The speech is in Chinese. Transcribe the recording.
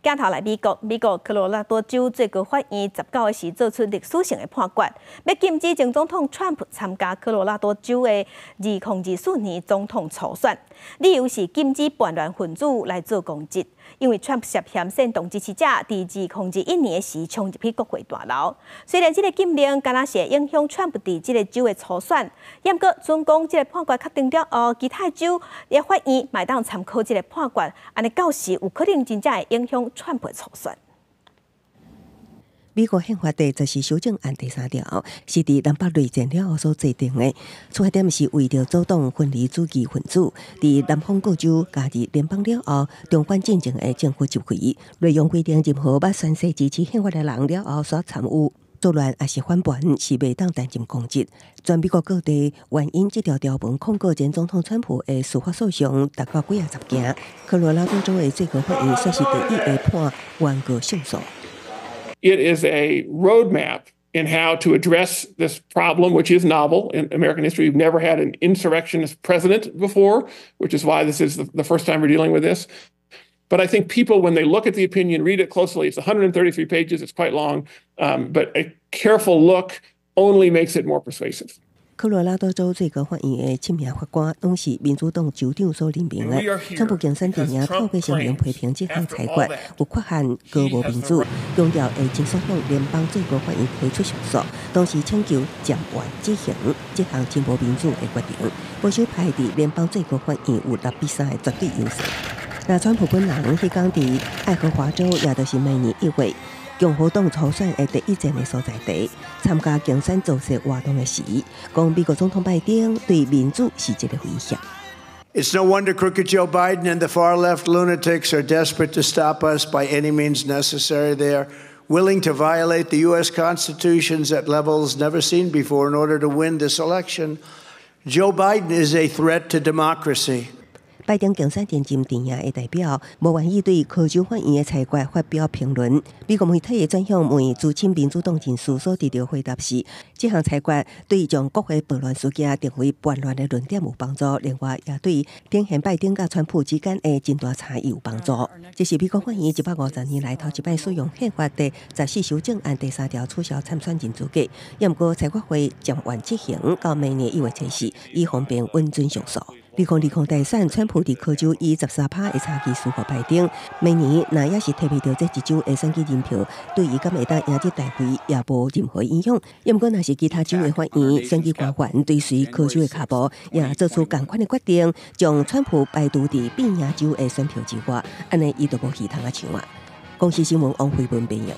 镜头来美国科罗拉多州最高法院19日时做出历史性的判决，要禁止前总统川普参加科罗拉多州的2024年总统初选，理由是禁止叛乱分子来做攻击。因为川普涉嫌煽动支持者在2021年时冲入去国会大楼。虽然这个禁令敢若是会影响川普在这个州的初选，不过准讲这个判决确定了后，其他州的法院嘛当参考这个判决，安尼到时有可能真正会影响川普的初选。美国宪法第14修正案第3条是伫南北内战了后所制定的，出发点是为着阻挡分离主义分子伫南方各州加入联邦了后，中间进行的政府集会。内容规定，任何捌宣誓支持宪法的人了后所参与作乱也是反叛，是袂当担任公职。全美国各地原因这条条文控告前总统川普的司法诉讼达到几10件，科罗拉多州的最高法院却是第一个判原告胜诉。It is a roadmap in how to address this problem, which is novel in American history. We've never had an insurrectionist president before, which is why this is the first time we're dealing with this. But I think people, when they look at the opinion, read it closely. It's 133 pages. It's quite long. But a careful look only makes it more persuasive. 科罗拉多州最高法院的7名法官拢是民主党州长所任命的。川普竞选阵营透过声明批评这项裁决有缺陷、高无民主，强调会尽速向联邦最高法院提出上诉，同时请求暂缓执行这项真无民主的决定。保守派伫联邦最高法院有6比3的绝对优势。那川普本人迄天伫爱荷华州，也就是明年1月。共和党初选的第一站的所在地，参加竞选造势活动的时，讲美国总统拜登对民主是一个威胁。It's no wonder crooked Joe Biden and the far-left lunatics are desperate to stop us by any means necessary. They are willing to violate the U.S. Constitution at levels never seen before in order to win this election. Joe Biden is a threat to democracy. 拜登竞选前阵阵营的代表无愿意对科州法院的裁决发表评论。美国媒体也转向问资深民主党人士所得到回答是：这项裁决对将国会暴乱事件定为叛乱的论点有帮助，另外也对展现拜登甲川普之间的真大差异有帮助。这是美国法院150年来头一摆使用宪法第14修正案第3条取消参选人资格，不过裁决会暂缓执行到明年1月7日，以方便稳准上诉。2020大选，川普伫科州以13%的差距输给拜登。明年若也是摕袂到这一州的选举人票，对伊敢会当赢这大会也无任何影响。不过，若是其他州的法院选举官员追随科州的脚步，也做出同款的决定，将川普排除伫变赢州的选票之外，安尼伊就无戏通唱啊。公司新闻王慧文编译。